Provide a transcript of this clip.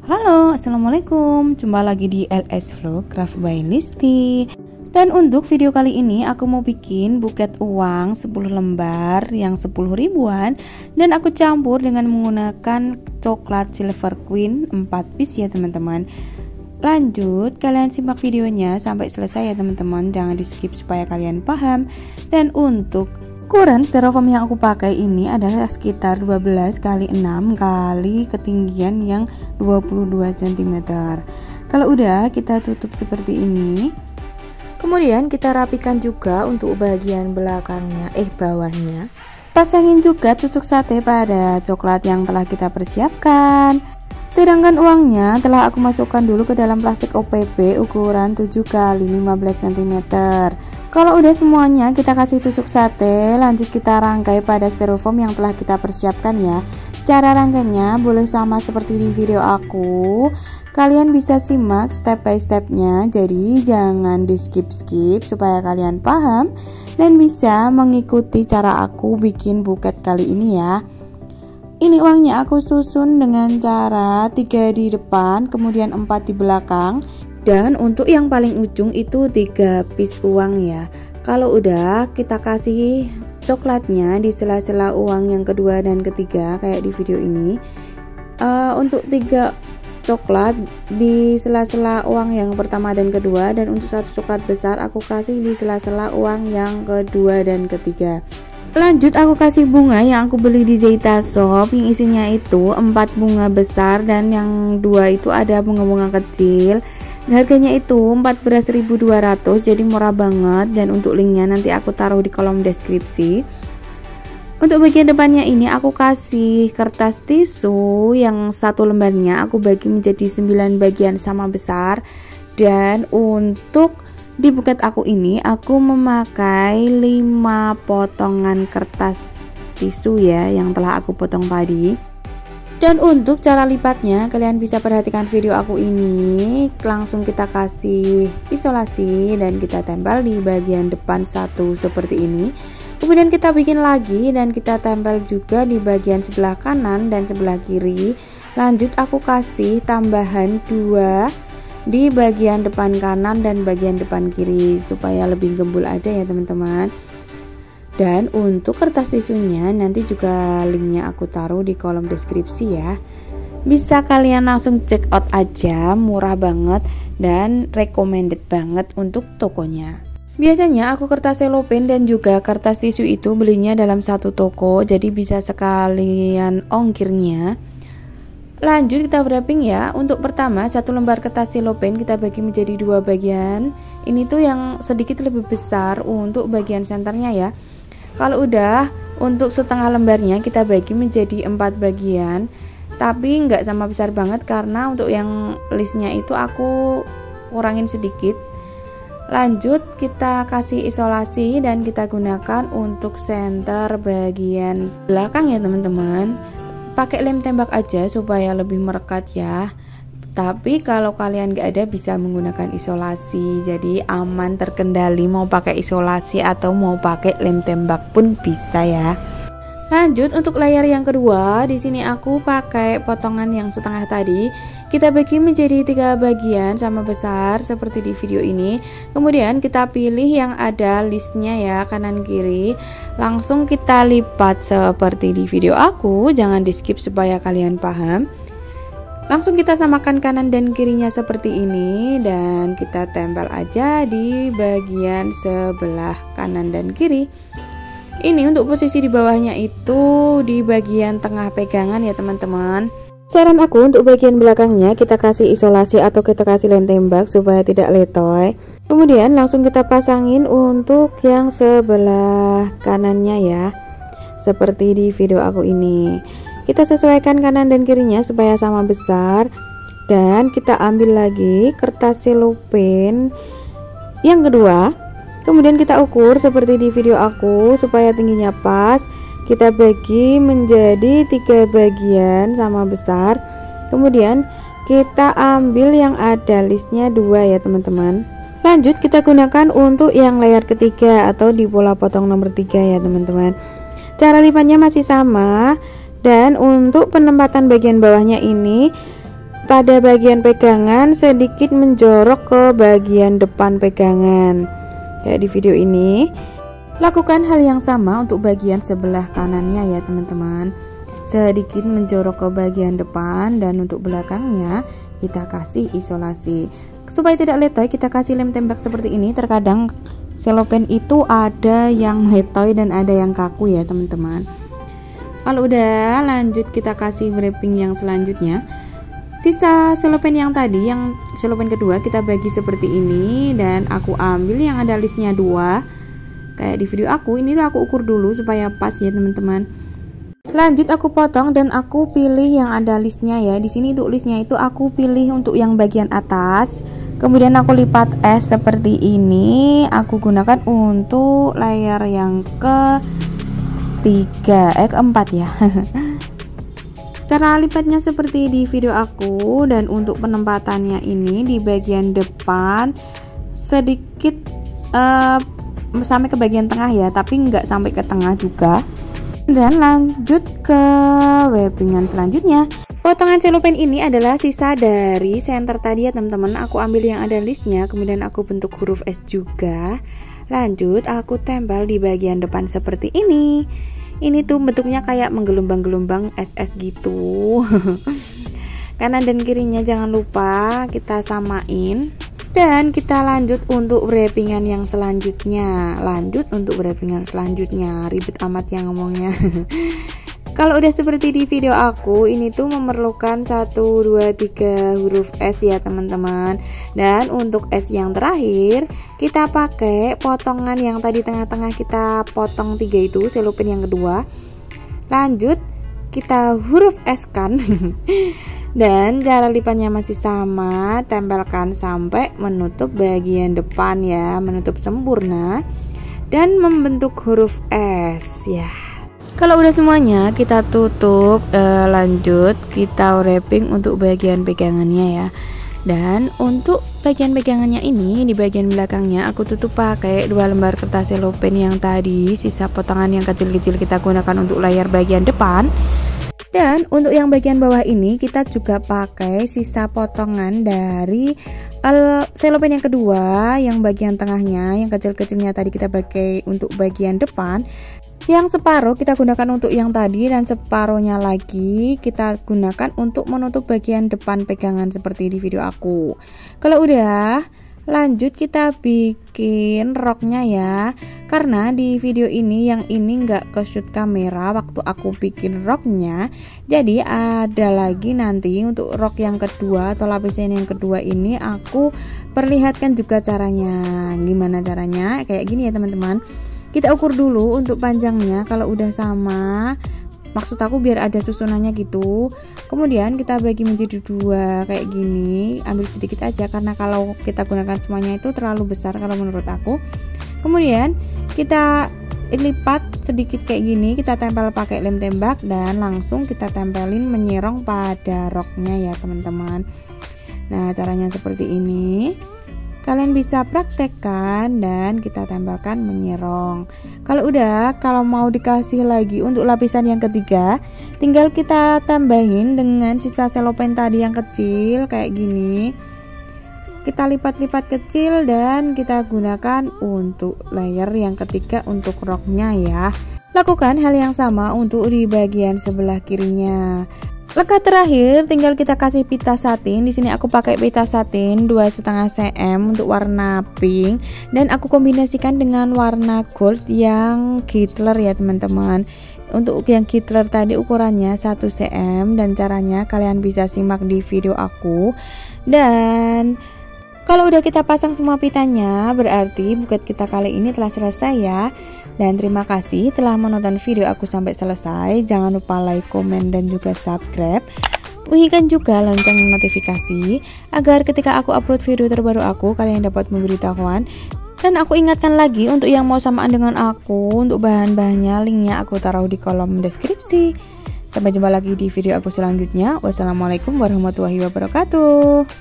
Halo, assalamualaikum. Jumpa lagi di LS Vlog Craft by Listi. Dan untuk video kali ini aku mau bikin buket uang 10 lembar yang 10 ribuan, dan aku campur dengan menggunakan coklat Silver Queen 4 piece ya teman-teman. Lanjut, kalian simak videonya sampai selesai ya teman-teman, jangan di skip supaya kalian paham. Dan untuk ukuran styrofoam yang aku pakai ini adalah sekitar 12 x 6 kali ketinggian yang 22 cm. Kalau udah, kita tutup seperti ini. Kemudian kita rapikan juga untuk bagian belakangnya, bawahnya. Pasangin juga tusuk sate pada coklat yang telah kita persiapkan. Sedangkan uangnya telah aku masukkan dulu ke dalam plastik OPP ukuran 7 x 15 cm. Kalau udah semuanya kita kasih tusuk sate, lanjut kita rangkai pada styrofoam yang telah kita persiapkan ya. Cara rangkainya boleh sama seperti di video aku. Kalian bisa simak step by stepnya, jadi jangan di skip supaya kalian paham dan bisa mengikuti cara aku bikin buket kali ini ya. Ini uangnya aku susun dengan cara 3 di depan, kemudian 4 di belakang. Dan untuk yang paling ujung itu 3 piece uang ya. Kalau udah, kita kasih coklatnya di sela-sela uang yang kedua dan ketiga kayak di video ini. Untuk 3 coklat di sela-sela uang yang pertama dan kedua, dan untuk 1 coklat besar aku kasih di sela-sela uang yang kedua dan ketiga. Lanjut, aku kasih bunga yang aku beli di Zeita Shop, yang isinya itu 4 bunga besar dan yang 2 itu ada bunga-bunga kecil. Harganya itu 14.200, jadi murah banget, dan untuk linknya nanti aku taruh di kolom deskripsi. Untuk bagian depannya ini aku kasih kertas tisu yang 1 lembarnya aku bagi menjadi 9 bagian sama besar. Dan untuk di buket aku ini aku memakai 5 potongan kertas tisu ya yang telah aku potong tadi. Dan untuk cara lipatnya kalian bisa perhatikan video aku ini. Langsung kita kasih isolasi dan kita tempel di bagian depan satu seperti ini. Kemudian kita bikin lagi dan kita tempel juga di bagian sebelah kanan dan sebelah kiri. Lanjut aku kasih tambahan 2 di bagian depan kanan dan bagian depan kiri supaya lebih gembul aja ya teman-teman. Dan untuk kertas tisunya nanti juga linknya aku taruh di kolom deskripsi ya. Bisa kalian langsung check out aja, murah banget dan recommended banget untuk tokonya. Biasanya aku kertas selopen dan juga kertas tisu itu belinya dalam satu toko, jadi bisa sekalian ongkirnya. Lanjut kita wrapping ya. Untuk pertama 1 lembar kertas selopen kita bagi menjadi 2 bagian. Ini tuh yang sedikit lebih besar untuk bagian senternya ya. Kalau udah, untuk setengah lembarnya kita bagi menjadi 4 bagian, tapi nggak sama besar banget karena untuk yang listnya itu aku kurangin sedikit. Lanjut kita kasih isolasi dan kita gunakan untuk center bagian belakang ya teman-teman. Pakai lem tembak aja supaya lebih merekat ya. Tapi kalau kalian gak ada bisa menggunakan isolasi, jadi aman terkendali mau pakai isolasi atau mau pakai lem tembak pun bisa ya. Lanjut untuk layer yang kedua, di sini aku pakai potongan yang setengah tadi. Kita bagi menjadi 3 bagian sama besar seperti di video ini. Kemudian kita pilih yang ada listnya ya, kanan kiri. Langsung kita lipat seperti di video aku, jangan di skip supaya kalian paham. Langsung kita samakan kanan dan kirinya seperti ini dan kita tempel aja di bagian sebelah kanan dan kiri. Ini untuk posisi di bawahnya itu di bagian tengah pegangan ya teman-teman. Saran aku untuk bagian belakangnya kita kasih isolasi atau kita kasih lem tembak supaya tidak letoy. Kemudian langsung kita pasangin untuk yang sebelah kanannya ya, seperti di video aku ini. Kita sesuaikan kanan dan kirinya supaya sama besar. Dan kita ambil lagi kertas selopen yang kedua. Kemudian kita ukur seperti di video aku supaya tingginya pas. Kita bagi menjadi 3 bagian sama besar. Kemudian kita ambil yang ada listnya 2 ya teman-teman. Lanjut kita gunakan untuk yang layer ketiga atau di pola potong nomor 3 ya teman-teman. Cara lipatnya masih sama. Dan untuk penempatan bagian bawahnya ini pada bagian pegangan sedikit menjorok ke bagian depan pegangan kayak di video ini. Lakukan hal yang sama untuk bagian sebelah kanannya ya teman-teman, sedikit menjorok ke bagian depan, dan untuk belakangnya kita kasih isolasi supaya tidak letoy. Kita kasih lem tembak seperti ini. Terkadang selopen itu ada yang letoy dan ada yang kaku ya teman-teman. Kalau udah, lanjut kita kasih wrapping yang selanjutnya. Sisa selopen yang tadi, yang selopen kedua, kita bagi seperti ini, dan aku ambil yang ada listnya 2 kayak di video aku. Ini tuh aku ukur dulu supaya pas ya teman-teman. Lanjut aku potong dan aku pilih yang ada listnya ya. Di sini untuk listnya itu aku pilih untuk yang bagian atas. Kemudian aku lipat es seperti ini. Aku gunakan untuk layer yang keempat ya. Cara lipatnya seperti di video aku, dan untuk penempatannya ini di bagian depan sedikit sampai ke bagian tengah ya, tapi nggak sampai ke tengah juga. Dan lanjut ke wrappingan selanjutnya. Potongan selopen ini adalah sisa dari center tadi ya teman-teman. Aku ambil yang ada listnya, kemudian aku bentuk huruf S juga. Lanjut aku tempel di bagian depan seperti ini. Ini tuh bentuknya kayak menggelombang-gelombang SS gitu. Kanan dan kirinya jangan lupa kita samain. Dan kita lanjut untuk wrappingan yang selanjutnya. Ribet amat yang ngomongnya. Kalau udah seperti di video aku, ini tuh memerlukan 1, 2, 3 huruf S ya teman-teman. Dan untuk S yang terakhir, kita pakai potongan yang tadi tengah-tengah kita potong 3 itu, selopen yang kedua. Lanjut kita huruf S kan. Dan cara lipatnya masih sama, tempelkan sampai menutup bagian depan ya, menutup sempurna dan membentuk huruf S ya. Kalau udah semuanya kita tutup, lanjut kita wrapping untuk bagian pegangannya ya. Dan untuk bagian pegangannya ini, di bagian belakangnya aku tutup pakai 2 lembar kertas selopen yang tadi, sisa potongan yang kecil-kecil kita gunakan untuk layar bagian depan. Dan untuk yang bagian bawah ini kita juga pakai sisa potongan dari selopen yang kedua, yang bagian tengahnya, yang kecil-kecilnya tadi kita pakai untuk bagian depan. Yang separuh kita gunakan untuk yang tadi, dan separuhnya lagi kita gunakan untuk menutup bagian depan pegangan seperti di video aku. Kalau udah, lanjut kita bikin roknya ya. Karena di video ini yang ini nggak ke shoot kamera waktu aku bikin roknya, jadi ada lagi nanti untuk rok yang kedua atau lapisan yang kedua ini aku perlihatkan juga caranya. Gimana caranya? Kayak gini ya teman-teman. Kita ukur dulu untuk panjangnya. Kalau udah sama, maksud aku biar ada susunannya gitu. Kemudian kita bagi menjadi 2 kayak gini. Ambil sedikit aja karena kalau kita gunakan semuanya itu terlalu besar kalau menurut aku. Kemudian kita lipat sedikit kayak gini, kita tempel pakai lem tembak dan langsung kita tempelin menyerong pada roknya ya teman-teman. Nah, caranya seperti ini. Kalian bisa praktekkan dan kita tempelkan menyerong. Kalau mau dikasih lagi untuk lapisan yang ketiga, tinggal kita tambahin dengan sisa selopen tadi yang kecil kayak gini. Kita lipat-lipat kecil dan kita gunakan untuk layer yang ketiga untuk roknya ya. Lakukan hal yang sama untuk di bagian sebelah kirinya. Langkah terakhir tinggal kita kasih pita satin. Di sini aku pakai pita satin 2,5 cm untuk warna pink dan aku kombinasikan dengan warna gold yang glitter ya teman-teman. Untuk yang glitter tadi ukurannya 1 cm dan caranya kalian bisa simak di video aku. Dan kalau udah kita pasang semua pitanya, berarti buket kita kali ini telah selesai ya. Dan terima kasih telah menonton video aku sampai selesai. Jangan lupa like, komen, dan juga subscribe. Bunyikan juga lonceng notifikasi agar ketika aku upload video terbaru aku, kalian dapat memberitahuan. Dan aku ingatkan lagi untuk yang mau samaan dengan aku, untuk bahan-bahannya linknya aku taruh di kolom deskripsi. Sampai jumpa lagi di video aku selanjutnya. Wassalamualaikum warahmatullahi wabarakatuh.